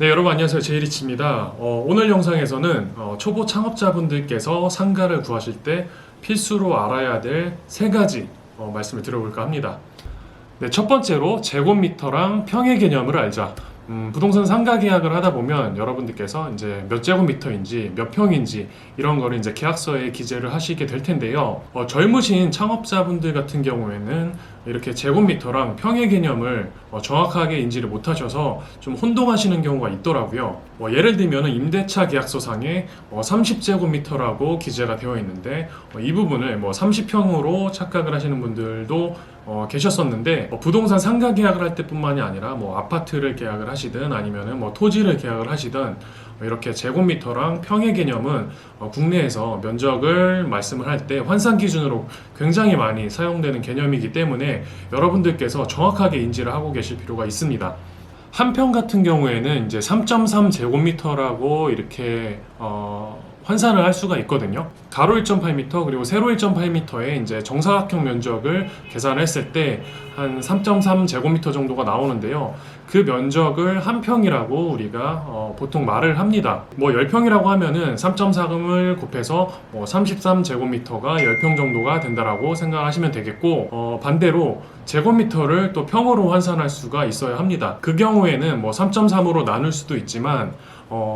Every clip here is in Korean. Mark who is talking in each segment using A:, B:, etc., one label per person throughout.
A: 네, 여러분 안녕하세요. 제이리치입니다. 오늘 영상에서는 초보 창업자분들께서 상가를 구하실 때 필수로 알아야 될 세 가지 말씀을 드려볼까 합니다. 네, 첫 번째로 제곱미터랑 평의 개념을 알자. 부동산 상가 계약을 하다 보면 여러분들께서 이제 몇 제곱미터인지 몇 평인지 이런 거를 이제 계약서에 기재를 하시게 될 텐데요. 젊으신 창업자분들 같은 경우에는 이렇게 제곱미터랑 평의 개념을 정확하게 인지를 못하셔서 좀 혼동하시는 경우가 있더라고요. 예를 들면 임대차 계약서상에 30제곱미터라고 기재가 되어 있는데 이 부분을 30평으로 착각을 하시는 분들도 계셨었는데 부동산 상가 계약을 할 때뿐만이 아니라 아파트를 계약을 하시든 아니면은 토지를 계약을 하시든 이렇게 제곱미터랑 평의 개념은 국내에서 면적을 말씀을 할 때 환산 기준으로 굉장히 많이 사용되는 개념이기 때문에 여러분들께서 정확하게 인지를 하고 계실 필요가 있습니다. 한 평 같은 경우에는 이제 3.3제곱미터라고 이렇게 환산을 할 수가 있거든요. 가로 1.8m 그리고 세로 1.8m의 이제 정사각형 면적을 계산을 했을 때 한 3.3제곱미터 정도가 나오는데요. 그 면적을 한 평이라고 우리가 보통 말을 합니다. 10평이라고 하면은 3.4금을 곱해서 33제곱미터가 10평 정도가 된다라고 생각하시면 되겠고, 반대로 제곱미터를 또 평으로 환산할 수가 있어야 합니다. 그 경우에는 3.3으로 나눌 수도 있지만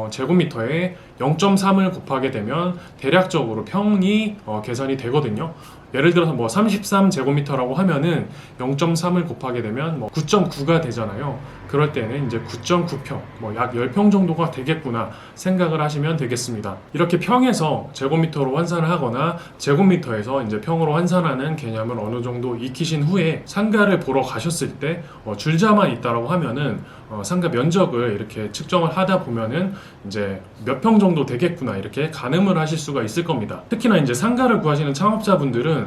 A: 제곱미터에 0.3을 곱하게 되면 대략적으로 평이 계산이 되거든요. 예를 들어서 33제곱미터라고 하면은 0.3을 곱하게 되면 9.9가 되잖아요. 그럴 때는 이제 9.9평, 약 10평 정도가 되겠구나 생각을 하시면 되겠습니다. 이렇게 평에서 제곱미터로 환산을 하거나 제곱미터에서 이제 평으로 환산하는 개념을 어느 정도 익히신 후에 상가를 보러 가셨을 때 줄자만 있다라고 하면은 상가 면적을 이렇게 측정을 하다 보면은 이제 몇 평 정도 되겠구나 이렇게 가늠을 하실 수가 있을 겁니다. 특히나 이제 상가를 구하시는 창업자분들은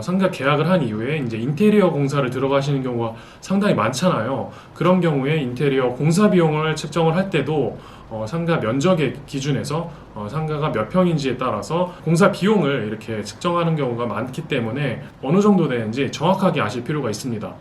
A: 상가 계약을 한 이후에 이제 인테리어 공사를 들어가시는 경우가 상당히 많잖아요. 그런 경우에 인테리어 공사 비용을 측정을 할 때도 상가 면적의 기준에서 상가가 몇 평인지에 따라서 공사 비용을 이렇게 측정하는 경우가 많기 때문에 어느 정도 되는지 정확하게 아실 필요가 있습니다.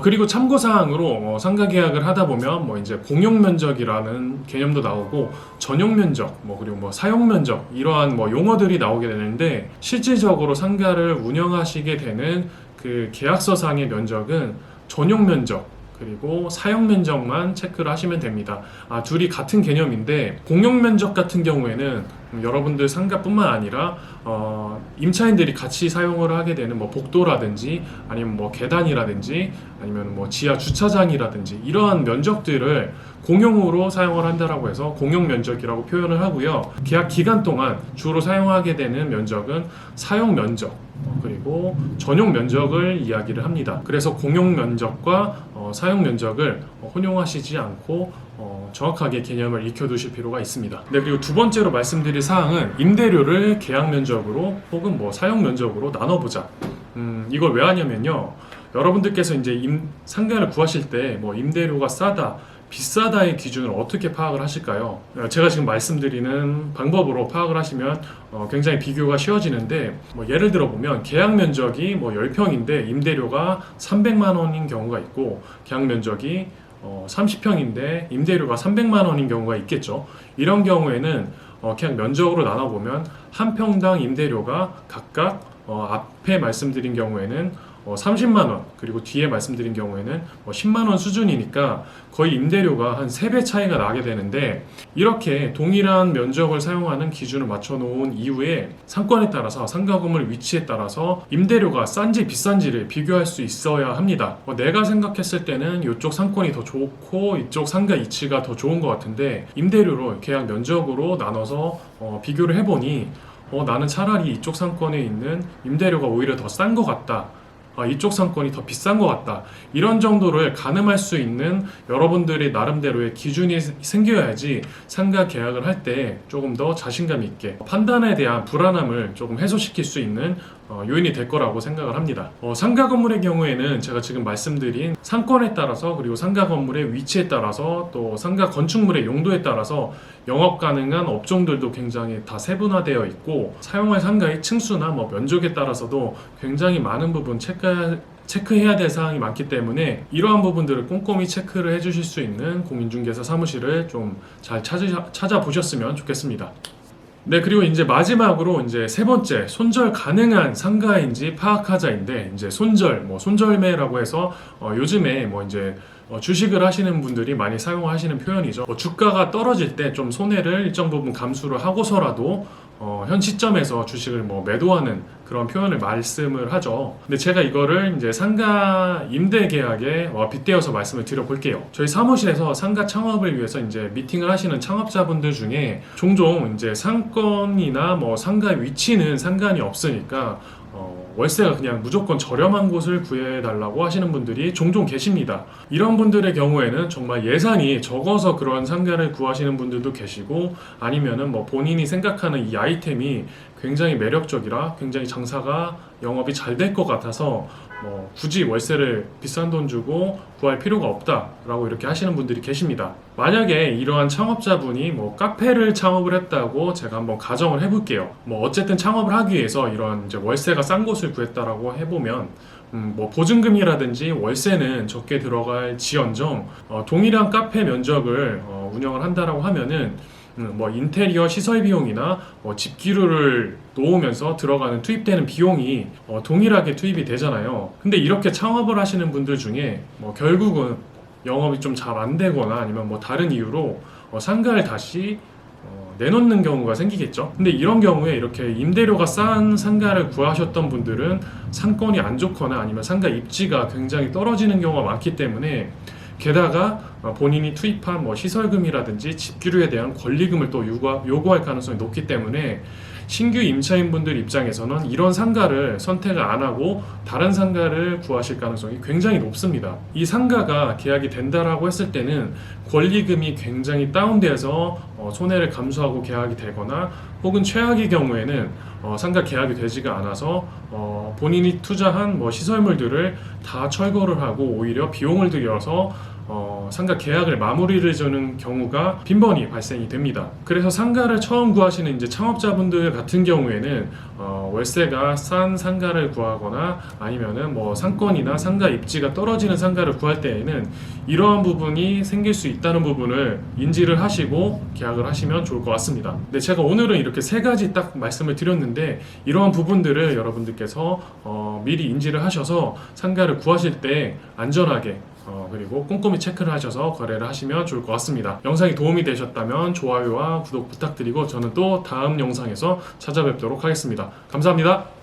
A: 그리고 참고사항으로 상가 계약을 하다 보면 이제 공용면적이라는 개념도 나오고 전용면적 그리고 사용면적 이러한 용어들이 나오게 되는데 실질적으로 상가를 운영하시게 되는 그 계약서상의 면적은 전용면적 그리고 사용면적만 체크를 하시면 됩니다. 둘이 같은 개념인데 공용면적 같은 경우에는 여러분들 상가뿐만 아니라 임차인들이 같이 사용을 하게 되는 복도라든지 아니면 계단이라든지 아니면 지하 주차장이라든지 이러한 면적들을 공용으로 사용을 한다라고 해서 공용면적이라고 표현을 하고요. 계약 기간 동안 주로 사용하게 되는 면적은 사용면적 그리고 전용 면적을 이야기를 합니다. 그래서 공용 면적과 사용 면적을 혼용하시지 않고 정확하게 개념을 익혀두실 필요가 있습니다. 네, 그리고 두 번째로 말씀드릴 사항은 임대료를 계약 면적으로 혹은 사용 면적으로 나눠보자. 이걸 왜 하냐면요. 여러분들께서 이제 상가를 구하실 때 임대료가 싸다 비싸다의 기준을 어떻게 파악을 하실까요? 제가 지금 말씀드리는 방법으로 파악을 하시면 굉장히 비교가 쉬워지는데 예를 들어 보면 계약 면적이 10평인데 임대료가 300만 원인 경우가 있고 계약 면적이 30평인데 임대료가 300만 원인 경우가 있겠죠. 이런 경우에는 계약 면적으로 나눠보면 한 평당 임대료가 각각 앞에 말씀드린 경우에는 30만원 그리고 뒤에 말씀드린 경우에는 10만원 수준이니까 거의 임대료가 한 3배 차이가 나게 되는데 이렇게 동일한 면적을 사용하는 기준을 맞춰 놓은 이후에 상권에 따라서 상가 건물 위치에 따라서 임대료가 싼지 비싼지를 비교할 수 있어야 합니다. 내가 생각했을 때는 이쪽 상권이 더 좋고 이쪽 상가 위치가 더 좋은 것 같은데 임대료로 계약 면적으로 나눠서 비교를 해보니 나는 차라리 이쪽 상권에 있는 임대료가 오히려 더 싼 것 같다. 이쪽 상권이 더 비싼 것 같다. 이런 정도를 가늠할 수 있는 여러분들의 나름대로의 기준이 생겨야지 상가 계약을 할 때 조금 더 자신감 있게 판단에 대한 불안함을 조금 해소시킬 수 있는 요인이 될 거라고 생각을 합니다. 상가 건물의 경우에는 제가 지금 말씀드린 상권에 따라서 그리고 상가 건물의 위치에 따라서 또 상가 건축물의 용도에 따라서 영업 가능한 업종들도 굉장히 다 세분화되어 있고 사용할 상가의 층수나 면적에 따라서도 굉장히 많은 부분 체크해야 될 사항이 많기 때문에 이러한 부분들을 꼼꼼히 체크를 해주실 수 있는 공인중개사 사무실을 좀 잘 찾아보셨으면 좋겠습니다. 네, 그리고 이제 마지막으로 이제 세 번째, 손절 가능한 상가인지 파악하자인데, 이제 손절매라고 해서 요즘에 뭐 이제 주식을 하시는 분들이 많이 사용하시는 표현이죠. 주가가 떨어질 때 좀 손해를 일정 부분 감수를 하고서라도 현 시점에서 주식을 매도하는 그런 표현을 말씀을 하죠. 근데 제가 이거를 이제 상가 임대 계약에 빗대어서 말씀을 드려볼게요. 저희 사무실에서 상가 창업을 위해서 이제 미팅을 하시는 창업자분들 중에 종종 이제 상권이나 상가 위치는 상관이 없으니까 월세가 그냥 무조건 저렴한 곳을 구해달라고 하시는 분들이 종종 계십니다. 이런 분들의 경우에는 정말 예산이 적어서 그런 상가를 구하시는 분들도 계시고, 아니면은 본인이 생각하는 이 아이템이 굉장히 매력적이라 굉장히 장사가 영업이 잘 될 것 같아서 굳이 월세를 비싼 돈 주고 구할 필요가 없다라고 이렇게 하시는 분들이 계십니다. 만약에 이러한 창업자분이 카페를 창업을 했다고 제가 한번 가정을 해볼게요. 어쨌든 창업을 하기 위해서 이런 이제 월세가 싼 곳을 구했다라고 해보면 보증금이라든지 월세는 적게 들어갈 지언정 동일한 카페 면적을 운영을 한다라고 하면은 인테리어 시설 비용이나 집기류를 놓으면서 들어가는 투입되는 비용이 동일하게 투입이 되잖아요. 근데 이렇게 창업을 하시는 분들 중에 결국은 영업이 좀 잘 안 되거나 아니면 다른 이유로 상가를 다시 내놓는 경우가 생기겠죠. 근데 이런 경우에 이렇게 임대료가 싼 상가를 구하셨던 분들은 상권이 안 좋거나 아니면 상가 입지가 굉장히 떨어지는 경우가 많기 때문에, 게다가 본인이 투입한 시설금이라든지 집기류에 대한 권리금을 또 요구할 가능성이 높기 때문에 신규 임차인분들 입장에서는 이런 상가를 선택을 안 하고 다른 상가를 구하실 가능성이 굉장히 높습니다. 이 상가가 계약이 된다라고 했을 때는 권리금이 굉장히 다운돼서 손해를 감수하고 계약이 되거나, 혹은 최악의 경우에는 상가 계약이 되지가 않아서 본인이 투자한 시설물들을 다 철거를 하고 오히려 비용을 들여서 상가 계약을 마무리를 주는 경우가 빈번히 발생이 됩니다. 그래서 상가를 처음 구하시는 이제 창업자분들 같은 경우에는 월세가 싼 상가를 구하거나 아니면은 상권이나 상가 입지가 떨어지는 상가를 구할 때에는 이러한 부분이 생길 수 있다는 부분을 인지를 하시고 계약을 하시면 좋을 것 같습니다. 근데 제가 오늘은 이렇게 세 가지 딱 말씀을 드렸는데, 이러한 부분들을 여러분들께서 미리 인지를 하셔서 상가를 구하실 때 안전하게 그리고 꼼꼼히 체크를 하셔서 거래를 하시면 좋을 것 같습니다. 영상이 도움이 되셨다면 좋아요와 구독 부탁드리고 저는 또 다음 영상에서 찾아뵙도록 하겠습니다. 감사합니다.